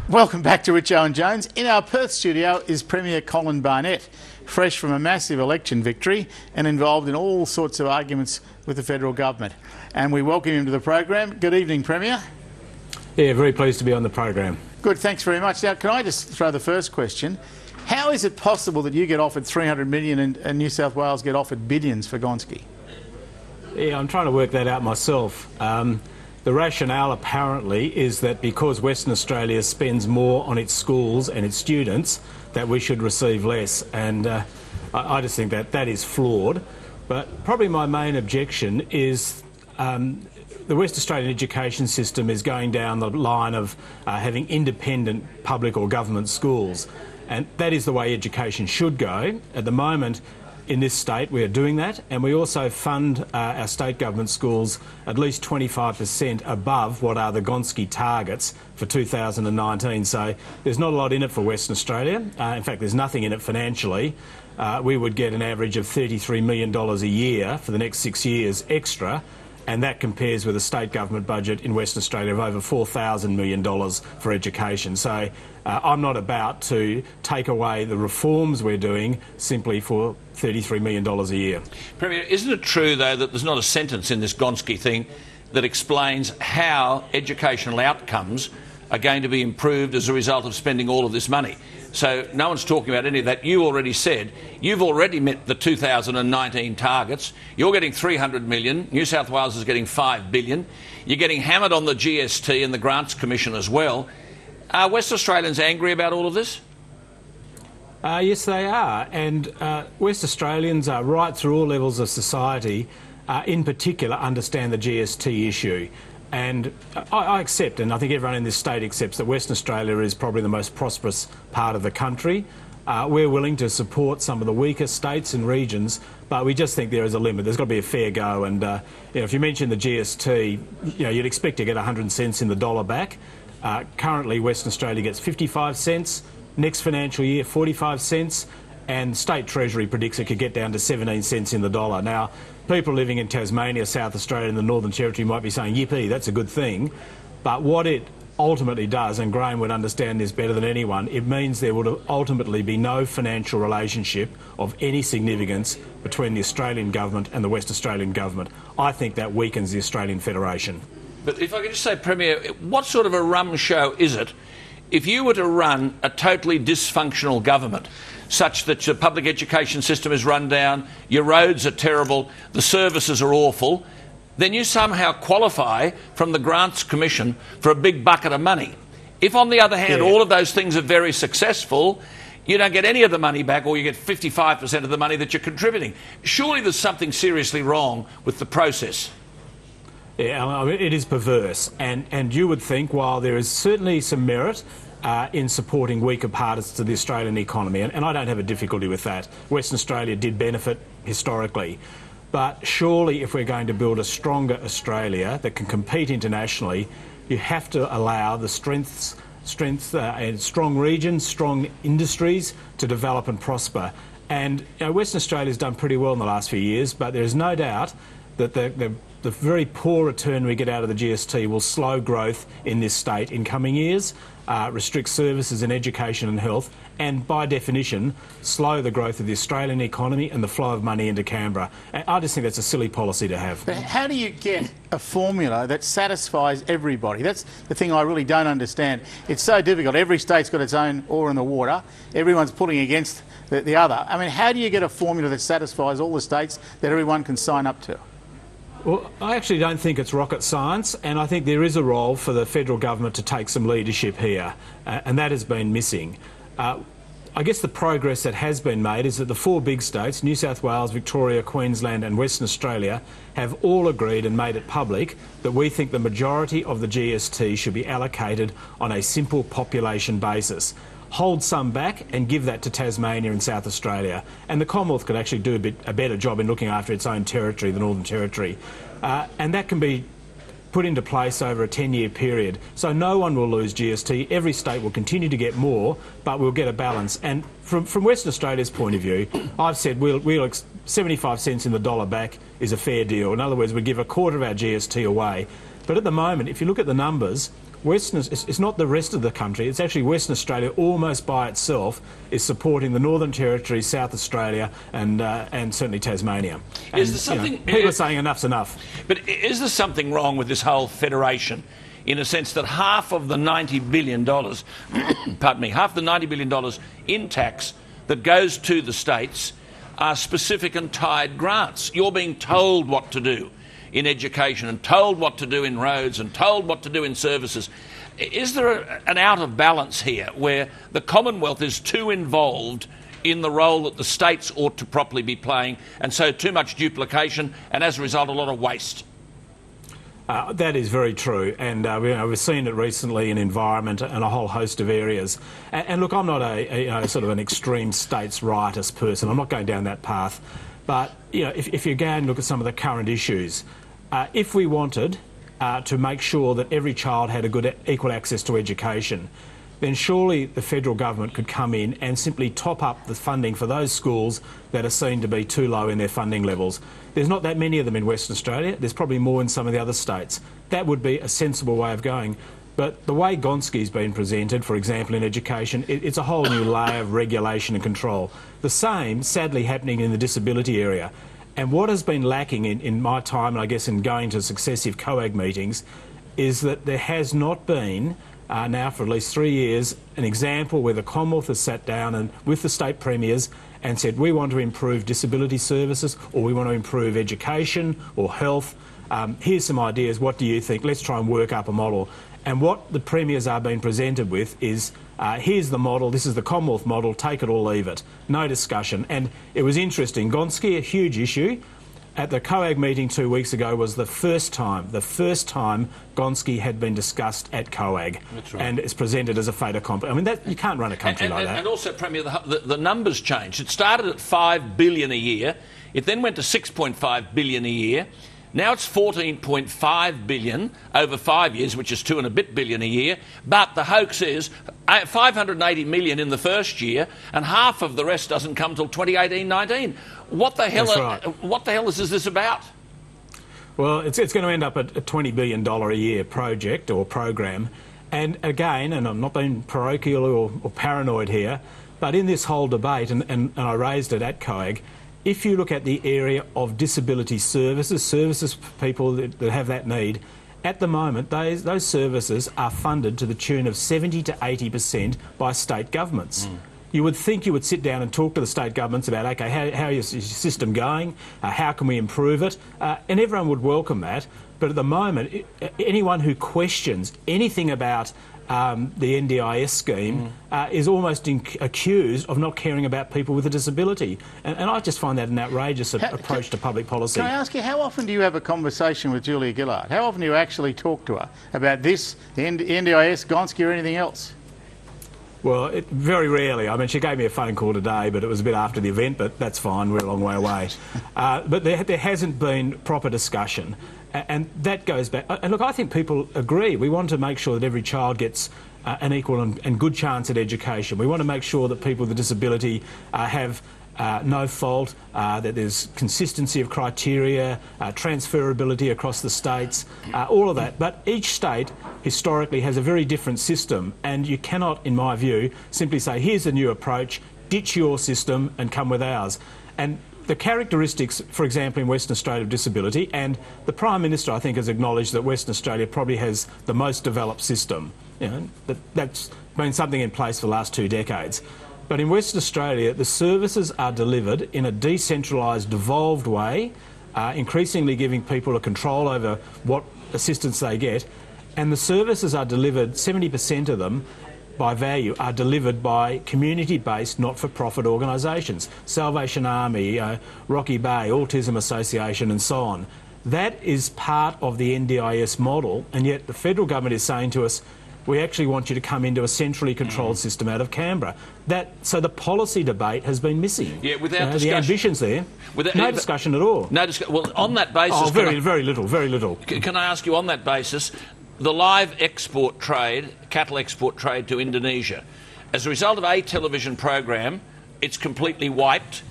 Welcome back to Richo and Jones. In our Perth studio is Premier Colin Barnett, fresh from a massive election victory and involved in all sorts of arguments with the federal government. And we welcome him to the program. Good evening, Premier. Yeah, very pleased to be on the program. Good, thanks very much. Now, can I just throw the first question? How is it possible that you get offered $300 million and New South Wales get offered billions for Gonski? Yeah, I'm trying to work that out myself. The rationale apparently is that because Western Australia spends more on its schools and its students, that we should receive less. And I just think that is flawed. But probably my main objection is the West Australian education system is going down the line of having independent public or government schools. And that is the way education should go. At the moment, in this state, we are doing that, and we also fund our state government schools at least 25% above what are the Gonski targets for 2019. So there's not a lot in it for Western Australia. In fact, there's nothing in it financially. We would get an average of $33 million a year for the next 6 years extra, and that compares with a state government budget in Western Australia of over $4,000 million for education. So I'm not about to take away the reforms we're doing simply for $33 million a year. Premier, isn't it true, though, that there's not a sentence in this Gonski thing that explains how educational outcomes are going to be improved as a result of spending all of this money? So no one's talking about any of that. You already said you've already met the 2019 targets. You're getting $300 million. New South Wales is getting $5 billion. You're getting hammered on the GST and the Grants Commission as well. Are West Australians angry about all of this? Yes, they are. And West Australians are right through all levels of society, in particular, understand the GST issue. And I accept, and I think everyone in this state accepts, that Western Australia is probably the most prosperous part of the country. We're willing to support some of the weaker states and regions, but we just think there is a limit. There's got to be a fair go. And if you mention the GST, you'd expect to get 100 cents in the dollar back. Currently, Western Australia gets 55 cents. Next financial year, 45 cents. And State Treasury predicts it could get down to 17 cents in the dollar. Now, people living in Tasmania, South Australia and the Northern Territory might be saying, yippee, that's a good thing. But what it ultimately does, and Graham would understand this better than anyone, it means there would ultimately be no financial relationship of any significance between the Australian government and the West Australian government. I think that weakens the Australian Federation. But if I could just say, Premier, what sort of a rum show is it if you were to run a totally dysfunctional government, such that your public education system is run down, your roads are terrible, the services are awful, then you somehow qualify from the Grants Commission for a big bucket of money. If, on the other hand, all of those things are very successful, you don't get any of the money back, or you get 55% of the money that you're contributing. Surely there's something seriously wrong with the process. Yeah, I mean, it is perverse, and you would think, while there is certainly some merit in supporting weaker parts to the Australian economy, and I don't have a difficulty with that. Western Australia did benefit historically. But surely if we're going to build a stronger Australia that can compete internationally, you have to allow the strength and strong regions, strong industries to develop and prosper. And Western Australia's done pretty well in the last few years, but there's no doubt that the very poor return we get out of the GST will slow growth in this state in coming years, restrict services in education and health, and by definition slow the growth of the Australian economy and the flow of money into Canberra. And I just think that's a silly policy to have. But how do you get a formula that satisfies everybody? That's the thing I really don't understand. It's so difficult. Every state's got its own oar in the water. Everyone's pulling against the other. I mean, how do you get a formula that satisfies all the states that everyone can sign up to? Well, I actually don't think it's rocket science, and I think there is a role for the federal government to take some leadership here, and that has been missing. I guess the progress that has been made is that the four big states, New South Wales, Victoria, Queensland and Western Australia, have all agreed and made it public that we think the majority of the GST should be allocated on a simple population basis. Hold some back and give that to Tasmania and South Australia. And the Commonwealth could actually do a better job in looking after its own territory, the Northern Territory. And that can be put into place over a 10-year period. So no one will lose GST. Every state will continue to get more, but we'll get a balance. And from Western Australia's point of view, I've said 75 cents in the dollar back is a fair deal. In other words, we give a quarter of our GST away. But at the moment, if you look at the numbers, it's not the rest of the country, it's actually Western Australia almost by itself is supporting the Northern Territory, South Australia and certainly Tasmania. And, is there something... people are saying enough's enough. But is there something wrong with this whole federation in a sense that half of the $90 billion, pardon me, half the $90 billion in tax that goes to the states are specific and tied grants? You're being told what to do in education and told what to do in roads and told what to do in services. Is there an out of balance here where the Commonwealth is too involved in the role that the states ought to properly be playing, and so too much duplication and as a result a lot of waste? That is very true, and we've seen it recently in environment and a whole host of areas. And look, I'm not a sort of an extreme states rightist person. I'm not going down that path. But if you go and look at some of the current issues, if we wanted to make sure that every child had a good equal access to education, then surely the federal government could come in and simply top up the funding for those schools that are seen to be too low in their funding levels. There's not that many of them in Western Australia. There's probably more in some of the other states. That would be a sensible way of going. But the way Gonski's been presented, for example, in education, it's a whole new layer of regulation and control. The same, sadly, happening in the disability area. And what has been lacking in my time, and I guess in going to successive COAG meetings, is that there has not been, now for at least 3 years, an example where the Commonwealth has sat down and with the state premiers and said, we want to improve disability services, or we want to improve education or health. Here's some ideas. What do you think? Let's try and work up a model. And what the premiers are being presented with is, here's the model, this is the Commonwealth model, take it or leave it. No discussion. And it was interesting. Gonski, a huge issue. At the COAG meeting 2 weeks ago was the first time Gonski had been discussed at COAG. That's right. And it's presented as a fait accompli. I mean, you can't run a country like that. And also, Premier, the numbers changed. It started at $5 billion a year. It then went to $6.5 billion a year. Now it's $14.5 billion over 5 years, which is $2 and a bit billion a year. But the hoax is $580 million in the first year, and half of the rest doesn't come till 2018-19. What the hell? That's right. What the hell is this about? Well, it's going to end up at a $20 billion a year project or program. And again, and I'm not being parochial or paranoid here, but in this whole debate, and I raised it at COAG, if you look at the area of disability services for people that have that need, at the moment those services are funded to the tune of 70 to 80% by state governments. You would think you would sit down and talk to the state governments about, OK, how is your system going? How can we improve it? And everyone would welcome that. But at the moment, anyone who questions anything about the NDIS scheme is almost accused of not caring about people with a disability. And I just find that an outrageous approach to public policy. Can I ask you, how often do you have a conversation with Julia Gillard? How often do you actually talk to her about this, the NDIS, Gonski or anything else? Well, very rarely. I mean, she gave me a phone call today, but it was a bit after the event, but that's fine, we're a long way away. But there hasn't been proper discussion. And that goes back. And look, I think people agree. We want to make sure that every child gets an equal and good chance at education. We want to make sure that people with a disability have no fault, that there's consistency of criteria, transferability across the states, all of that. But each state historically has a very different system, and you cannot, in my view, simply say, here's a new approach, ditch your system and come with ours. And the characteristics, for example, in Western Australia of disability, and the Prime Minister, I think, has acknowledged that Western Australia probably has the most developed system. That's been something in place for the last 2 decades. But in Western Australia, the services are delivered in a decentralised, devolved way, increasingly giving people a control over what assistance they get. And the services are delivered, 70% of them, by value, are delivered by community-based, not-for-profit organisations. Salvation Army, Rocky Bay, Autism Association and so on. That is part of the NDIS model, and yet the federal government is saying to us, we actually want you to come into a centrally controlled system out of Canberra. So the policy debate has been missing. Yeah, without discussion. The ambitions there, no discussion at all. No discussion. Well, on that basis... Oh, very little. Can I ask you, on that basis, the live export trade, cattle export trade to Indonesia, as a result of a television program, it's completely wiped.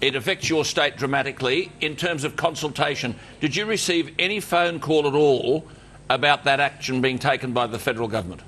It affects your state dramatically. In terms of consultation, did you receive any phone call at all about that action being taken by the federal government?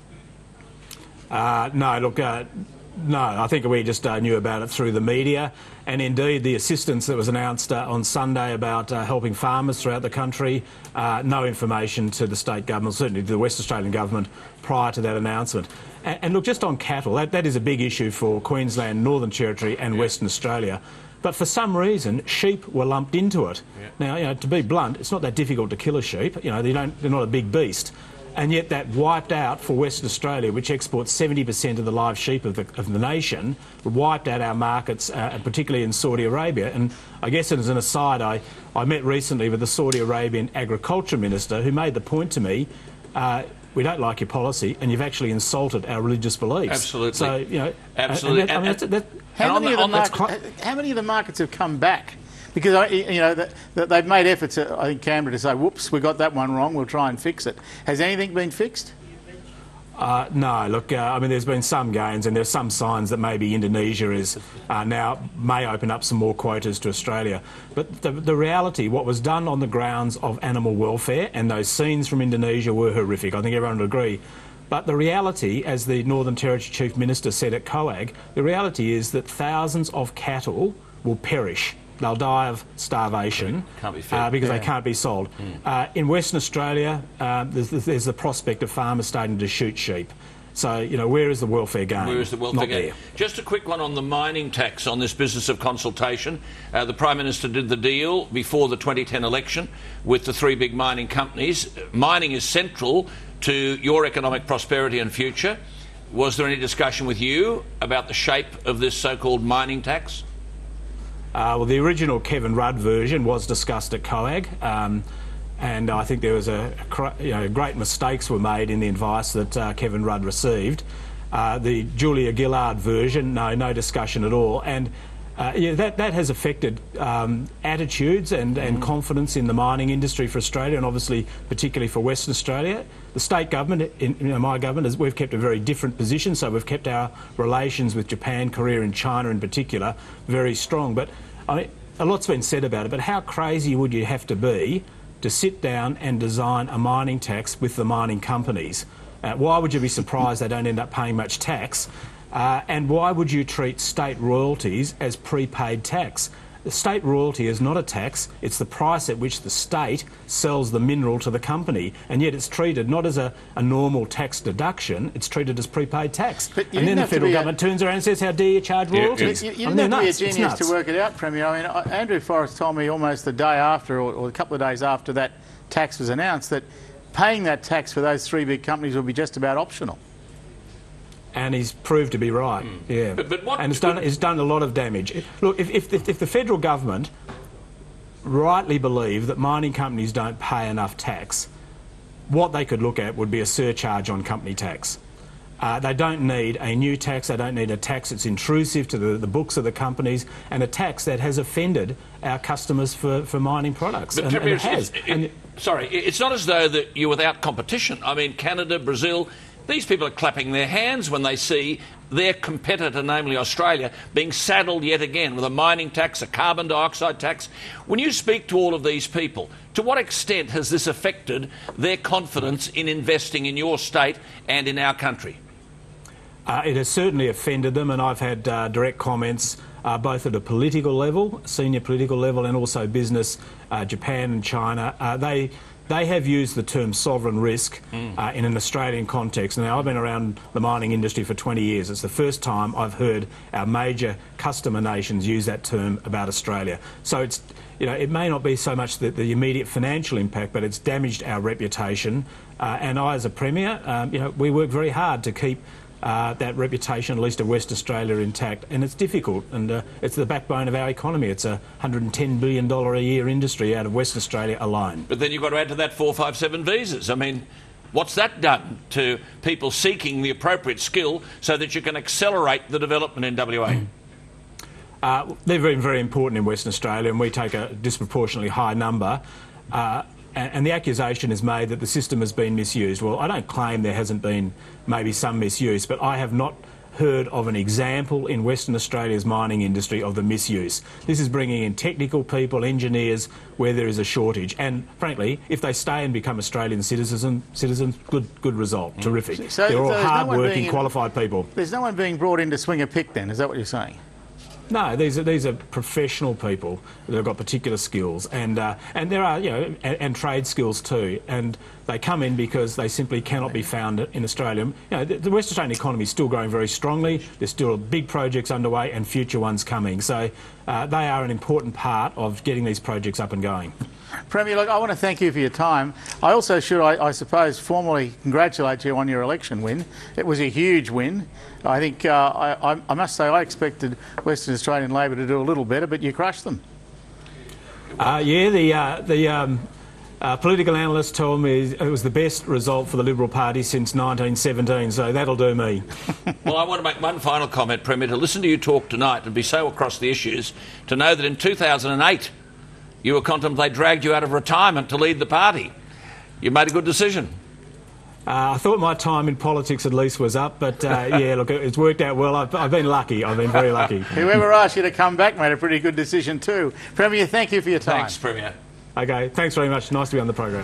No, look, no, I think we just knew about it through the media, and indeed the assistance that was announced on Sunday about helping farmers throughout the country, no information to the state government, certainly to the West Australian government prior to that announcement. And look, just on cattle, that is a big issue for Queensland, Northern Territory and Western Australia. But for some reason, sheep were lumped into it. Now, to be blunt, it's not that difficult to kill a sheep. They're not a big beast. And yet that wiped out for Western Australia, which exports 70% of the live sheep of the nation, wiped out our markets, particularly in Saudi Arabia. And I guess as an aside, I met recently with the Saudi Arabian Agriculture Minister who made the point to me, we don't like your policy and you've actually insulted our religious beliefs. Absolutely. So, absolutely. How many of the markets have come back? Because they've made efforts, I think, Canberra, to say, "Whoops, we got that one wrong. We'll try and fix it." Has anything been fixed? No, look, there's been some gains, and there's some signs that maybe Indonesia is now may open up some more quotas to Australia. But the reality, what was done on the grounds of animal welfare, and those scenes from Indonesia were horrific. I think everyone would agree. But the reality, as the Northern Territory Chief Minister said at COAG, the reality is that thousands of cattle will perish. They'll die of starvation because they can't be sold. In Western Australia, there's the prospect of farmers starting to shoot sheep. So, where is the welfare gain? Where is the welfare gain? There. Just a quick one on the mining tax on this business of consultation. The Prime Minister did the deal before the 2010 election with the three big mining companies. Mining is central to your economic prosperity and future. Was there any discussion with you about the shape of this so-called mining tax? Well, the original Kevin Rudd version was discussed at COAG, and I think there was great mistakes were made in the advice that Kevin Rudd received. The Julia Gillard version, no discussion at all, and that has affected attitudes and confidence in the mining industry for Australia, and obviously particularly for Western Australia. The state government, my government, we've kept a very different position, so we've kept our relations with Japan, Korea and China in particular very strong. But a lot's been said about it, but how crazy would you have to be to sit down and design a mining tax with the mining companies? Why would you be surprised they don't end up paying much tax? And why would you treat state royalties as prepaid tax? The state royalty is not a tax, it's the price at which the state sells the mineral to the company, and yet it's treated not as a normal tax deduction, it's treated as prepaid tax. And then the federal government turns around and says, how dare you charge royalties? You didn't have to be a genius to work it out, Premier. Andrew Forrest told me almost the day after, or a couple of days after that tax was announced, that paying that tax for those three big companies would be just about optional. And he's proved to be right, yeah. And it's done a lot of damage. Look, if the federal government rightly believe that mining companies don't pay enough tax, what they could look at would be a surcharge on company tax. They don't need a new tax, they don't need a tax that's intrusive to the books of the companies, and a tax that has offended our customers for mining products. But and it has. Sorry, it's not as though that you're without competition. I mean, Canada, Brazil, these people are clapping their hands when they see their competitor, namely Australia, being saddled yet again with a mining tax, a carbon dioxide tax. When you speak to all of these people, to what extent has this affected their confidence in investing in your state and in our country? It has certainly offended them, and I've had direct comments both at a political level, senior political level, and also business, Japan and China. They have used the term sovereign risk in an Australian context. Now, I've been around the mining industry for 20 years. It's the first time I've heard our major customer nations use that term about Australia. So it's, it may not be so much the immediate financial impact, but it's damaged our reputation. And I, as a Premier, we work very hard to keep that reputation, at least of West Australia, intact, and it's difficult, and it's the backbone of our economy. It's a $110 billion a year industry out of Western Australia alone. But then you've got to add to that 457 visas. I mean, what's that done to people seeking the appropriate skill so that you can accelerate the development in WA? They're very, very important in Western Australia, and we take a disproportionately high number. And the accusation is made that the system has been misused. Well, I don't claim there hasn't been maybe some misuse, but I have not heard of an example in Western Australia's mining industry of the misuse. This is bringing in technical people, engineers, where there is a shortage. And frankly, if they stay and become Australian citizens, good result, terrific. So they're all there's no one hard-working, being qualified people. There's no one being brought in to swing a pick then, is that what you're saying? No, these are professional people that have got particular skills, and there are, you know, and trade skills too, and they come in because they simply cannot be found in Australia. You know, the West Australian economy is still growing very strongly. There's still big projects underway and future ones coming. So they are an important part of getting these projects up and going. Premier, look, I want to thank you for your time. I also should, I suppose, formally congratulate you on your election win. It was a huge win. I think, I must say, I expected Western Australian Labor to do a little better, but you crushed them. The political analysts told me it was the best result for the Liberal Party since 1917, so that'll do me. Well, I want to make one final comment, Premier. To listen to you talk tonight and be so across the issues, to know that in 2008 you were contemplating, dragged you out of retirement to lead the party. You made a good decision. I thought my time in politics at least was up, but yeah, look, it's worked out well. I've been lucky. I've been very lucky. Whoever asked you to come back made a pretty good decision too. Premier, thank you for your time. Thanks, Premier. Okay, thanks very much. Nice to be on the program.